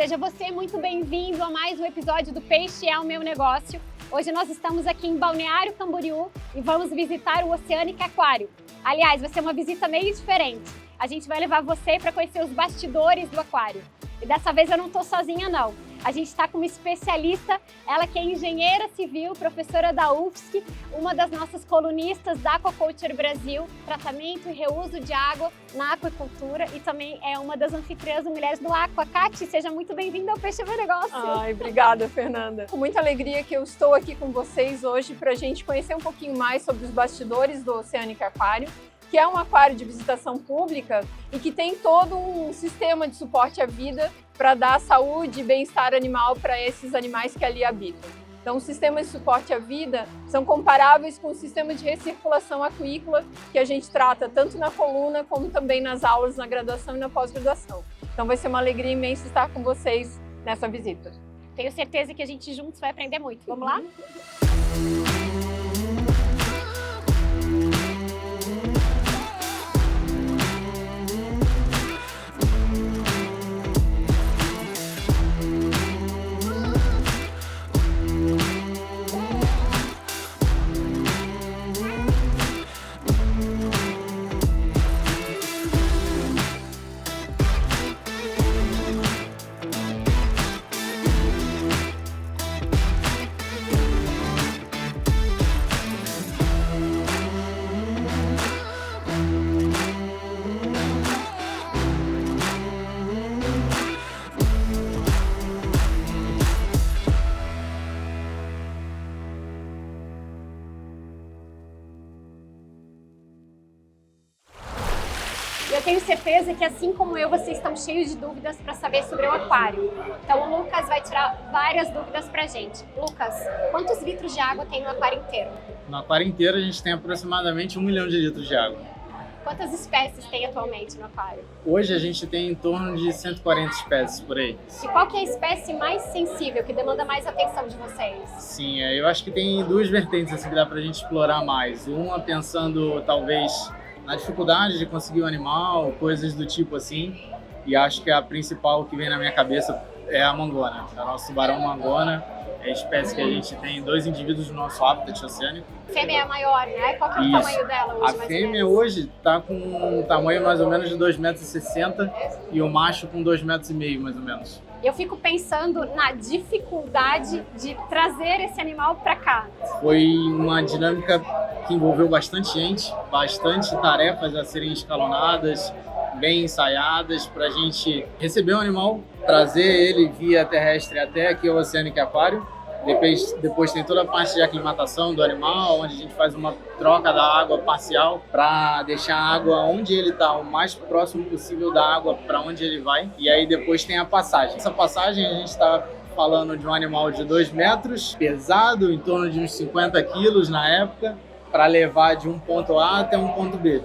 Seja você muito bem-vindo a mais um episódio do Peixe é o Meu Negócio. Hoje nós estamos aqui em Balneário Camboriú e vamos visitar o Oceanic Aquário. Aliás, vai ser uma visita meio diferente. A gente vai levar você para conhecer os bastidores do aquário. E dessa vez eu não estou sozinha não. A gente está com uma especialista, ela que é engenheira civil, professora da UFSC, uma das nossas colunistas da Aquaculture Brasil, tratamento e reuso de água na aquicultura e também é uma das anfitriãs do Mulheres do Aqua. Cati, seja muito bem-vinda ao Peixe é Meu Negócio. Ai, obrigada, Fernanda. Com muita alegria que eu estou aqui com vocês hoje para a gente conhecer um pouquinho mais sobre os bastidores do Oceanic Aquário, que é um aquário de visitação pública e que tem todo um sistema de suporte à vida para dar saúde e bem-estar animal para esses animais que ali habitam. Então, os sistemas de suporte à vida são comparáveis com o sistema de recirculação aquícola que a gente trata tanto na coluna como também nas aulas na graduação e na pós-graduação. Então, vai ser uma alegria imensa estar com vocês nessa visita. Tenho certeza que a gente juntos vai aprender muito. Vamos lá? Eu tenho certeza que, assim como eu, vocês estão cheios de dúvidas para saber sobre o aquário. Então, o Lucas vai tirar várias dúvidas para a gente. Lucas, quantos litros de água tem no aquário inteiro? No aquário inteiro, a gente tem aproximadamente 1 milhão de litros de água. Quantas espécies tem atualmente no aquário? Hoje, a gente tem em torno de 140 espécies por aí. E qual que é a espécie mais sensível, que demanda mais atenção de vocês? Sim, eu acho que tem duas vertentes assim, que dá para a gente explorar mais. Uma pensando, talvez, na dificuldade de conseguir um animal, coisas do tipo assim. E acho que a principal que vem na minha cabeça é a mangona. É o nosso tubarão mangona. É a espécie que a gente tem 2 indivíduos no nosso habitat oceânico. A fêmea é a maior, né? Qual que é o tamanho dela hoje, A mais fêmea ou menos? hoje está com um tamanho mais ou menos de 2,60 m e o macho com 2,5 m mais ou menos. Eu fico pensando na dificuldade de trazer esse animal para cá. Foi uma dinâmica que envolveu bastante gente, bastante tarefas a serem escalonadas, bem ensaiadas, para a gente receber o animal, trazer ele via terrestre até aqui ao Oceanic Aquário. Depois tem toda a parte de aclimatação do animal, onde a gente faz uma troca da água parcial para deixar a água onde ele está, o mais próximo possível da água para onde ele vai. E aí depois tem a passagem. Essa passagem a gente está falando de um animal de 2 metros, pesado, em torno de uns 50 quilos na época, para levar de um ponto A até um ponto B.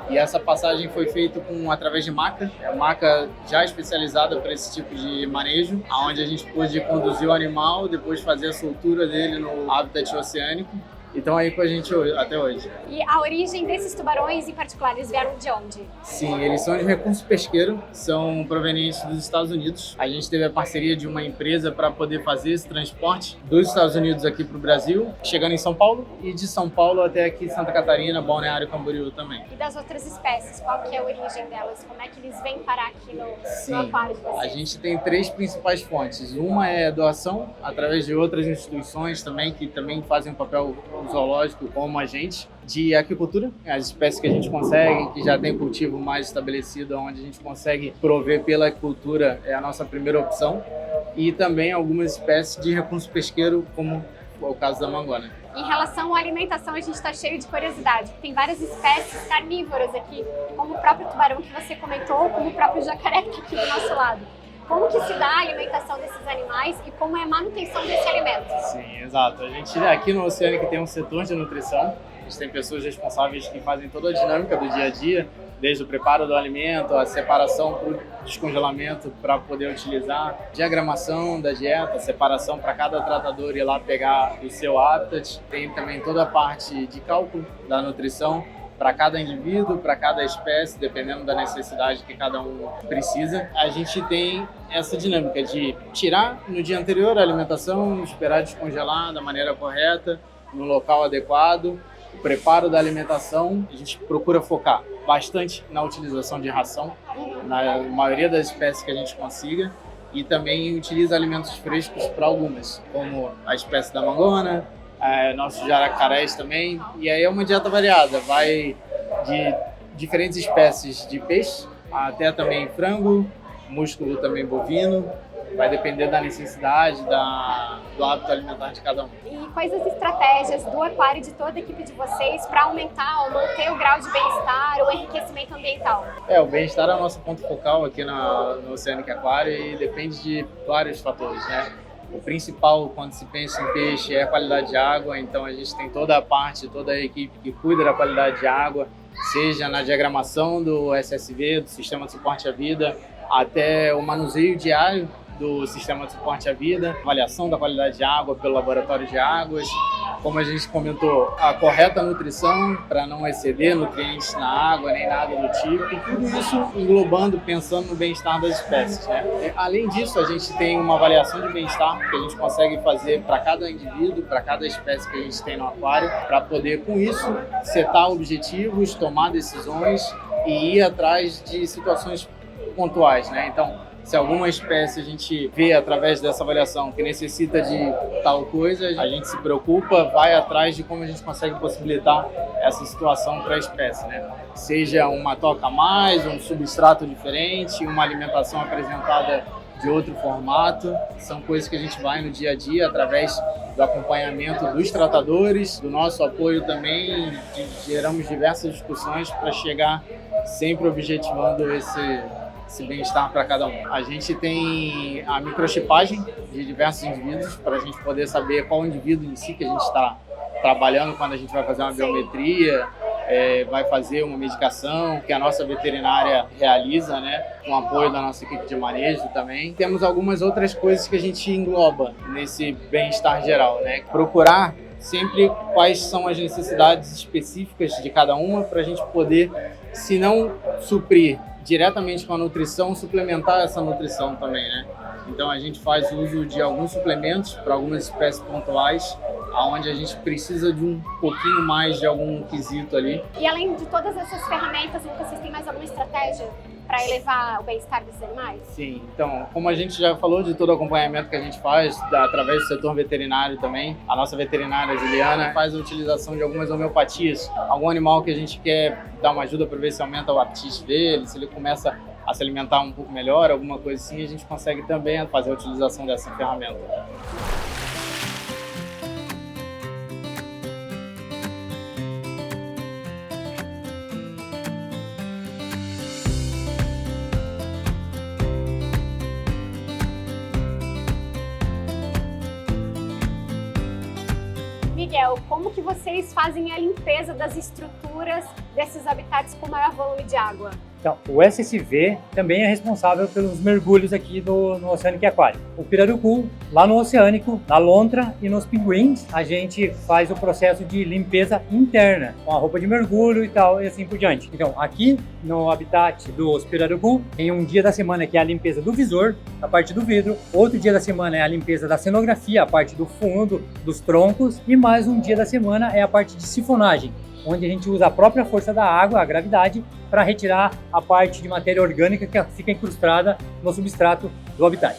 E essa passagem foi feita através de maca, maca já especializada para esse tipo de manejo, onde a gente pôde conduzir o animal, depois fazer a soltura dele no habitat oceânico. E estão aí com a gente hoje, até hoje. E a origem desses tubarões em particular, eles vieram de onde? Sim, eles são de recurso pesqueiro, são provenientes dos Estados Unidos. A gente teve a parceria de uma empresa para poder fazer esse transporte dos Estados Unidos aqui para o Brasil, chegando em São Paulo, e de São Paulo até aqui Santa Catarina, Balneário Camboriú também. E das outras espécies, qual que é a origem delas? Como é que eles vêm parar aqui no aquário de vocês? A gente tem 3 principais fontes. Uma é doação, através de outras instituições também, que também fazem um papel zoológico como a gente, de aquicultura, as espécies que a gente consegue, que já tem cultivo mais estabelecido, onde a gente consegue prover pela aquicultura, é a nossa primeira opção, e também algumas espécies de recurso pesqueiro, como é o caso da mangona. Em relação à alimentação, a gente está cheio de curiosidade. Tem várias espécies carnívoras aqui, como o próprio tubarão que você comentou, como o próprio jacaré que está aqui do nosso lado. Como que se dá a alimentação desses animais e como é a manutenção desse alimento? Sim, exato. A gente aqui no Oceanic tem um setor de nutrição. A gente tem pessoas responsáveis que fazem toda a dinâmica do dia a dia, desde o preparo do alimento, a separação para o descongelamento para poder utilizar, diagramação da dieta, separação para cada tratador ir lá pegar o seu habitat. Tem também toda a parte de cálculo da nutrição, para cada indivíduo, para cada espécie, dependendo da necessidade que cada um precisa. A gente tem essa dinâmica de tirar no dia anterior a alimentação, esperar descongelar da maneira correta, no local adequado. O preparo da alimentação, a gente procura focar bastante na utilização de ração, na maioria das espécies que a gente consiga, e também utiliza alimentos frescos para algumas, como a espécie da mangona, nossos jaracarés também, e aí é uma dieta variada, vai de diferentes espécies de peixe, até também frango, músculo também bovino, vai depender da necessidade, do hábito alimentar de cada um. E quais as estratégias do aquário de toda a equipe de vocês para aumentar ou manter o grau de bem-estar, o enriquecimento ambiental? O bem-estar é o nosso ponto focal aqui no Oceanic Aquário e depende de vários fatores, né? O principal quando se pensa em peixe é a qualidade de água, então a gente tem toda a equipe que cuida da qualidade de água, seja na diagramação do SSV, do Sistema de Suporte à Vida, até o manuseio diário do Sistema de Suporte à Vida, avaliação da qualidade de água pelo laboratório de águas, como a gente comentou, a correta nutrição para não exceder nutrientes na água nem nada do tipo, tudo isso englobando, pensando no bem-estar das espécies, né? Além disso, a gente tem uma avaliação de bem-estar que a gente consegue fazer para cada indivíduo, para cada espécie que a gente tem no aquário, para poder, com isso, setar objetivos, tomar decisões e ir atrás de situações pontuais, né? Então, se alguma espécie a gente vê através dessa avaliação que necessita de tal coisa, a gente se preocupa, vai atrás de como a gente consegue possibilitar essa situação para a espécie, né? Seja uma toca a mais, um substrato diferente, uma alimentação apresentada de outro formato, são coisas que a gente vai no dia a dia através do acompanhamento dos tratadores, do nosso apoio também, geramos diversas discussões para chegar sempre objetivando esse bem-estar para cada um. A gente tem a microchipagem de diversos indivíduos para a gente poder saber qual indivíduo em si que a gente está trabalhando quando a gente vai fazer uma biometria, vai fazer uma medicação que a nossa veterinária realiza, né, com o apoio da nossa equipe de manejo também. Temos algumas outras coisas que a gente engloba nesse bem-estar geral, né? Procurar sempre quais são as necessidades específicas de cada uma para a gente poder, se não suprir diretamente com a nutrição, suplementar essa nutrição também, né? Então a gente faz uso de alguns suplementos para algumas espécies pontuais, onde a gente precisa de um pouquinho mais de algum quesito ali. E além de todas essas ferramentas, vocês têm mais alguma estratégia para elevar o bem-estar desses animais? Sim, então, como a gente já falou de todo o acompanhamento que a gente faz, através do setor veterinário também, a nossa veterinária Juliana faz a utilização de algumas homeopatias. Algum animal que a gente quer dar uma ajuda para ver se aumenta o apetite dele, se ele começa a se alimentar um pouco melhor, alguma coisa assim, a gente consegue também fazer a utilização dessa ferramenta. Miguel, como que vocês fazem a limpeza das estruturas desses habitats com maior volume de água? Então, o SSV também é responsável pelos mergulhos aqui no Oceanic Aquário. O pirarucu, lá no Oceânico, na lontra e nos pinguins, a gente faz o processo de limpeza interna, com a roupa de mergulho e tal, e assim por diante. Então, aqui no habitat dos pirarucu, tem um dia da semana que é a limpeza do visor, a parte do vidro, outro dia da semana é a limpeza da cenografia, a parte do fundo, dos troncos, e mais um dia da semana é a parte de sifonagem, onde a gente usa a própria força da água, a gravidade, para retirar a parte de matéria orgânica que fica incrustada no substrato do habitat.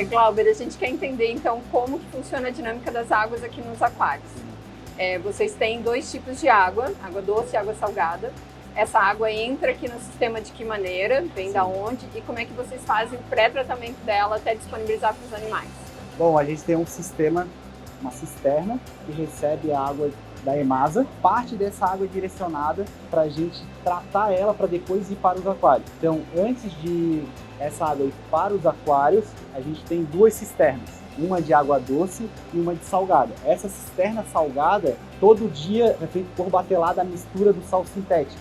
Glauber, a gente quer entender então como que funciona a dinâmica das águas aqui nos aquários. Vocês têm dois tipos de água doce e água salgada. Essa água entra aqui no sistema de que maneira, vem da onde e como é que vocês fazem o pré-tratamento dela até disponibilizar para os animais? Bom, a gente tem um sistema, uma cisterna, que recebe a água da EMASA. Parte dessa água é direcionada para a gente tratar ela para depois ir para os aquários. Então, antes de essa água ir para os aquários, a gente tem 2 cisternas. Uma de água doce e uma de salgada. Essa cisterna salgada, todo dia é feito por batelada a mistura do sal sintético.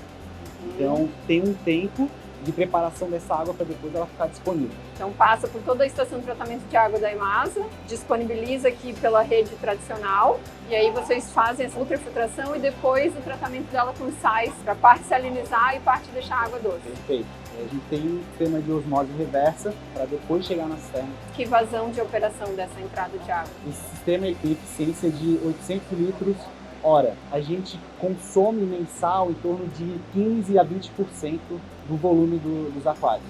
Então, tem um tempo de preparação dessa água para depois ela ficar disponível. Então passa por toda a estação de tratamento de água da EMASA, disponibiliza aqui pela rede tradicional e aí vocês fazem essa ultrafiltração e depois o tratamento dela com sais para parte salinizar e parte deixar a água doce. Perfeito. A gente tem um sistema de osmose reversa para depois chegar na cisterna. Que vazão de operação dessa entrada de água? Esse sistema tem eficiência de 800 litros hora. A gente consome mensal em torno de 15 a 20% do volume dos aquários.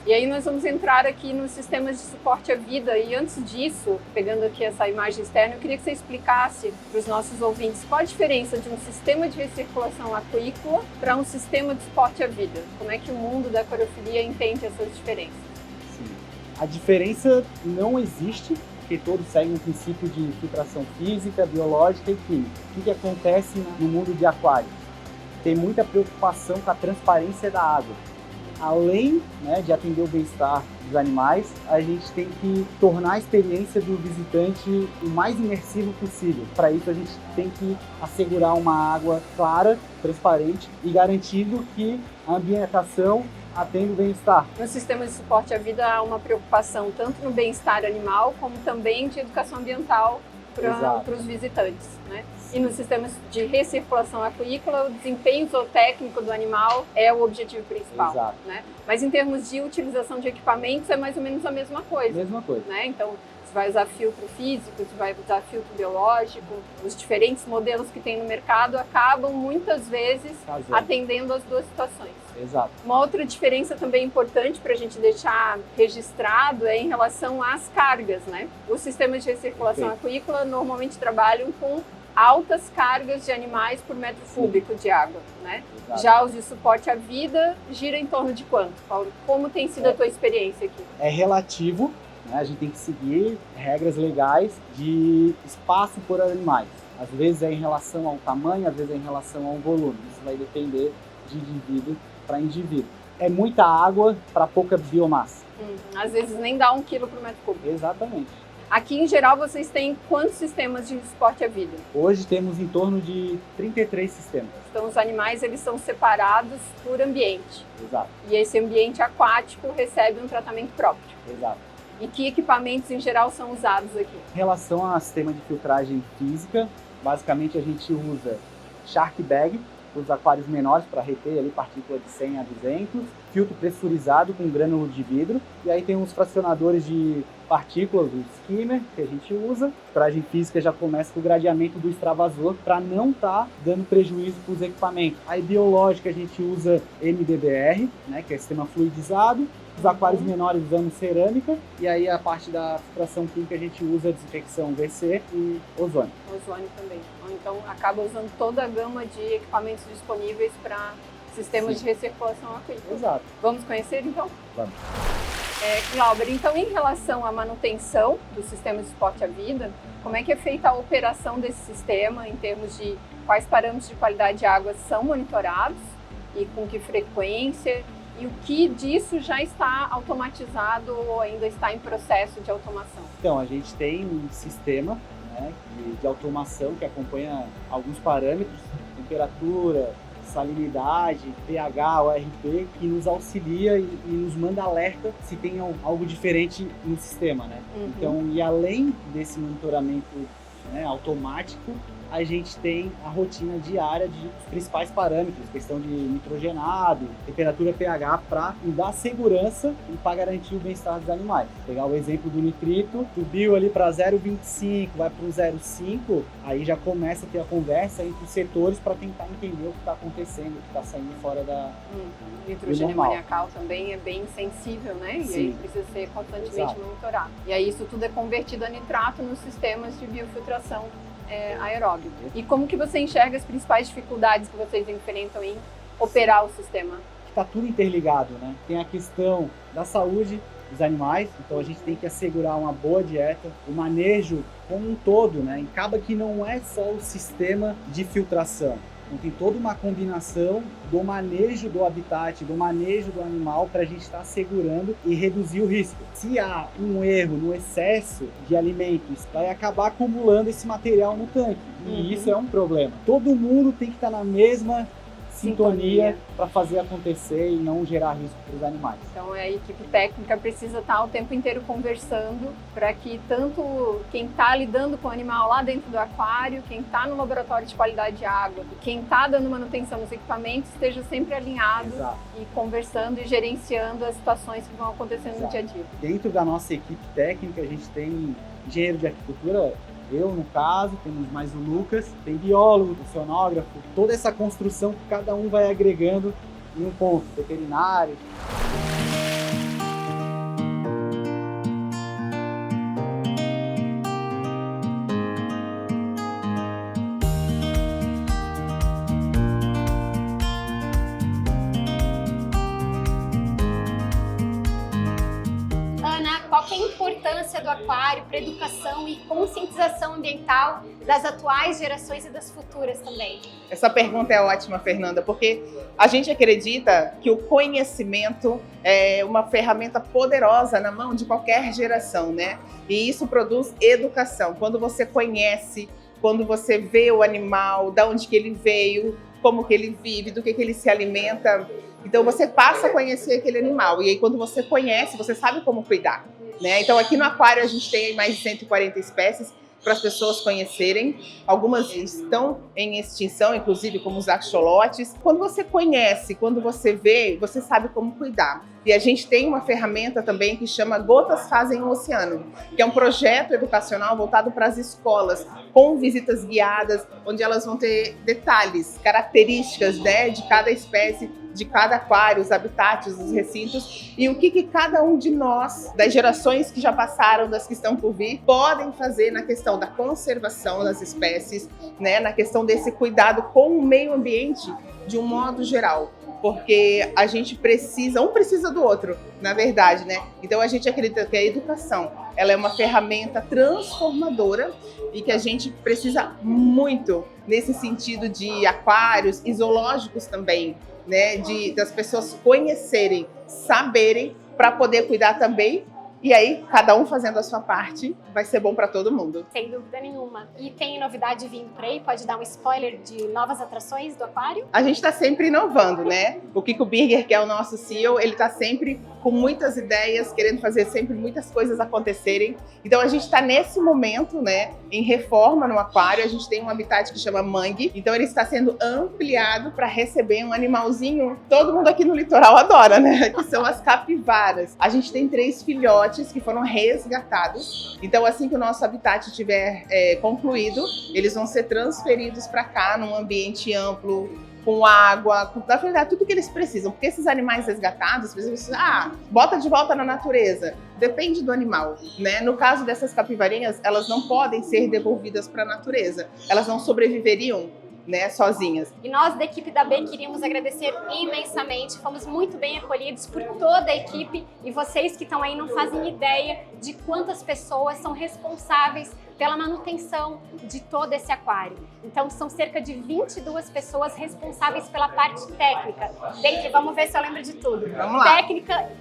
E aí nós vamos entrar aqui nos sistemas de suporte à vida e antes disso, pegando aqui essa imagem externa, eu queria que você explicasse para os nossos ouvintes qual a diferença de um sistema de recirculação aquícola para um sistema de suporte à vida. Como é que o mundo da aquariofilia entende essas diferenças? Sim. A diferença não existe, porque todos seguem um princípio de filtração física, biológica e química. O que acontece no mundo de aquário? Tem muita preocupação com a transparência da água. Além, de atender o bem-estar dos animais, a gente tem que tornar a experiência do visitante o mais imersivo possível. Para isso, a gente tem que assegurar uma água clara, transparente e garantindo que a ambientação atende o bem-estar. No sistema de suporte à vida há uma preocupação tanto no bem-estar animal como também de educação ambiental para os visitantes, né? E nos sistemas de recirculação aquícola, o desempenho zootécnico do animal é o objetivo principal, né? Mas em termos de utilização de equipamentos é mais ou menos a mesma coisa. Né? Então, você vai usar filtro físico, você vai usar filtro biológico, os diferentes modelos que tem no mercado acabam muitas vezes atendendo as duas situações. Exato. Uma outra diferença também importante para a gente deixar registrado é em relação às cargas, né? Os sistemas de recirculação aquícola normalmente trabalham com altas cargas de animais por metro cúbico de água, né? Já os de suporte à vida gira em torno de quanto, Paulo? Como tem sido a tua experiência aqui? É relativo, né? A gente tem que seguir regras legais de espaço por animais. Às vezes é em relação ao tamanho, às vezes é em relação ao volume. Isso vai depender de indivíduo para indivíduo. É muita água para pouca biomassa. Às vezes nem dá 1 quilo por metro cúbico. Exatamente. Aqui, em geral, vocês têm quantos sistemas de suporte à vida? Hoje temos em torno de 33 sistemas. Então, os animais eles são separados por ambiente. Exato. E esse ambiente aquático recebe um tratamento próprio. Exato. E que equipamentos, em geral, são usados aqui? Em relação ao sistema de filtragem física, basicamente a gente usa Shark Bag, para os aquários menores, para reter ali partícula de 100 a 200, filtro pressurizado com grânulo de vidro, e aí tem uns fracionadores de partículas, o skimmer, que a gente usa. A filtragem física já começa com o gradeamento do extravasor para não estar dando prejuízo para os equipamentos. Aí biológica a gente usa MDBR, que é sistema fluidizado. Os aquários menores usamos cerâmica, e aí a parte da filtração química a gente usa desinfecção VC e ozônio. Ozônio também. Então acaba usando toda a gama de equipamentos disponíveis para sistemas de recirculação aquícola. Exato. Vamos conhecer então? Vamos. Glauber, então em relação à manutenção do sistema de suporte à vida, como é que é feita a operação desse sistema em termos de quais parâmetros de qualidade de água são monitorados e com que frequência? E o que disso já está automatizado ou ainda está em processo de automação? Então, a gente tem um sistema de automação que acompanha alguns parâmetros, temperatura, salinidade, pH, ORP, que nos auxilia e nos manda alerta se tem algo diferente no sistema, né? Então, e além desse monitoramento automático, a gente tem a rotina diária de principais parâmetros, questão de nitrogenado, temperatura pH, para dar segurança e para garantir o bem-estar dos animais. Vou pegar o exemplo do nitrito, subiu ali para 0,25, vai para um 0,5, aí já começa a ter a conversa entre os setores para tentar entender o que está acontecendo, o que está saindo fora da nitrogênio amoniacal também é bem sensível, né? E aí precisa ser constantemente monitorado. E aí isso tudo é convertido a nitrato nos sistemas de biofiltração aeróbico. E como que você enxerga as principais dificuldades que vocês enfrentam em operar o sistema? está tudo interligado, né? Tem a questão da saúde dos animais, então a gente tem que assegurar uma boa dieta, o manejo como um todo, né? Acaba que não é só o sistema de filtração, então tem toda uma combinação do manejo do habitat, do manejo do animal para a gente estar assegurando e reduzir o risco. Se há um erro no excesso de alimentos, vai acabar acumulando esse material no tanque, e isso é um problema. Todo mundo tem que estar na mesma sintonia para fazer acontecer e não gerar risco para os animais. Então a equipe técnica precisa estar o tempo inteiro conversando para que tanto quem está lidando com o animal lá dentro do aquário, quem está no laboratório de qualidade de água, quem está dando manutenção nos equipamentos esteja sempre alinhado. Exato. E conversando e gerenciando as situações que vão acontecendo Exato. No dia a dia. Dentro da nossa equipe técnica a gente tem engenheiro de aquicultura, eu, no caso, temos mais o Lucas, tem biólogo, oceanógrafo, toda essa construção que cada um vai agregando em um ponto, veterinário. Qual que é a importância do aquário para a educação e conscientização ambiental das atuais gerações e das futuras também? Essa pergunta é ótima, Fernanda, porque a gente acredita que o conhecimento é uma ferramenta poderosa na mão de qualquer geração, né? E isso produz educação. Quando você conhece, quando você vê o animal, de onde que ele veio, como que ele vive, do que ele se alimenta, então você passa a conhecer aquele animal. E aí quando você conhece, você sabe como cuidar. Né? Então aqui no aquário a gente tem mais de 140 espécies para as pessoas conhecerem. Algumas estão em extinção, inclusive como os axolotes. Quando você conhece, quando você vê, você sabe como cuidar. E a gente tem uma ferramenta também que chama Gotas Fazem o Oceano, que é um projeto educacional voltado para as escolas, com visitas guiadas, onde elas vão ter detalhes, características, né, de cada espécie, de cada aquário, os habitats, os recintos, e o que cada um de nós, das gerações que já passaram, das que estão por vir, podem fazer na questão da conservação das espécies, né, na questão desse cuidado com o meio ambiente de um modo geral. Porque a gente precisa, um precisa do outro, na verdade, né? Então a gente acredita que a educação, ela é uma ferramenta transformadora e que a gente precisa muito nesse sentido de aquários e zoológicos também, né? Das pessoas conhecerem, saberem, para poder cuidar também. E aí, cada um fazendo a sua parte, vai ser bom para todo mundo. Sem dúvida nenhuma. E tem novidade vindo por aí? Pode dar um spoiler de novas atrações do aquário? A gente está sempre inovando, né? O Kiko Birger, que é o nosso CEO, ele está sempre com muitas ideias, querendo fazer sempre muitas coisas acontecerem. Então a gente está nesse momento, né, em reforma no aquário. A gente tem um habitat que chama Mangue, então ele está sendo ampliado para receber um animalzinho. Todo mundo aqui no litoral adora, né? Que são as capivaras. A gente tem 3 filhotes que foram resgatados. Então assim que o nosso habitat estiver concluído, eles vão ser transferidos para cá num ambiente amplo, com água, na verdade, tudo que eles precisam. Porque esses animais resgatados, às vezes, bota de volta na natureza. Depende do animal, né? No caso dessas capivarinhas, elas não podem ser devolvidas para a natureza. Elas não sobreviveriam, né, sozinhas. E nós da equipe da B queríamos agradecer imensamente, fomos muito bem acolhidos por toda a equipe e vocês que estão aí não fazem ideia de quantas pessoas são responsáveis pela manutenção de todo esse aquário. Então são cerca de 22 pessoas responsáveis pela parte técnica. Vamos ver se eu lembro de tudo. Vamos lá.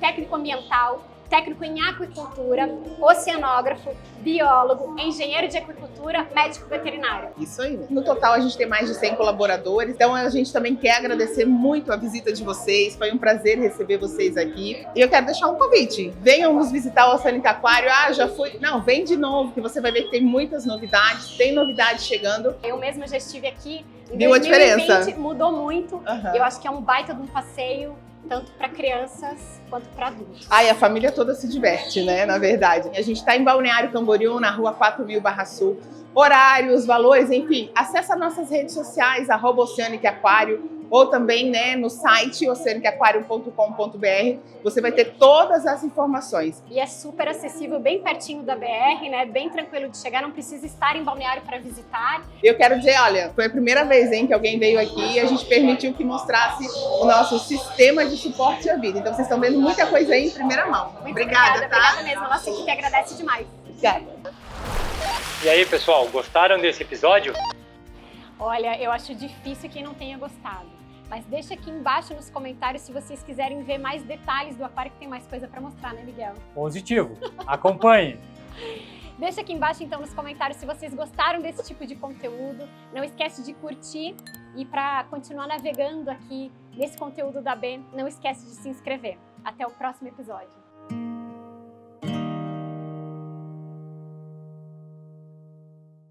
Técnico ambiental, técnico em aquicultura, oceanógrafo, biólogo, engenheiro de aquicultura, médico veterinário. Isso aí. No total, a gente tem mais de 100 colaboradores. Então, a gente também quer agradecer muito a visita de vocês. Foi um prazer receber vocês aqui. E eu quero deixar um convite. Venham nos visitar o Oceânica Aquário. Já fui. Não, vem de novo, que você vai ver que tem muitas novidades. Tem novidades chegando. Eu mesma já estive aqui. Em Viu 2020, a diferença? Mudou muito. Eu acho que é um baita de um passeio, tanto para crianças quanto para adultos. A família toda se diverte, né, na verdade. A gente está em Balneário Camboriú, na rua 4000/Sul, horários, valores, enfim, acessa nossas redes sociais, @Oceanic Aquário, ou também, né, no site oceanicaquario.com.br, você vai ter todas as informações. E é super acessível, bem pertinho da BR, né? Bem tranquilo de chegar, não precisa estar em Balneário para visitar. Eu quero dizer, olha, foi a primeira vez, hein, que alguém veio aqui e a gente permitiu que mostrasse o nosso sistema de suporte à vida. Então vocês estão vendo muita coisa aí em primeira mão. Muito Obrigada, tá? Obrigada mesmo, a nossa equipe agradece demais. Obrigada. E aí, pessoal, gostaram desse episódio? Olha, eu acho difícil quem não tenha gostado. Mas deixa aqui embaixo nos comentários se vocês quiserem ver mais detalhes do aquário, que tem mais coisa para mostrar, né, Miguel? Positivo. Acompanhe. Deixa aqui embaixo, então, nos comentários se vocês gostaram desse tipo de conteúdo. Não esquece de curtir e para continuar navegando aqui nesse conteúdo da B, não esquece de se inscrever. Até o próximo episódio.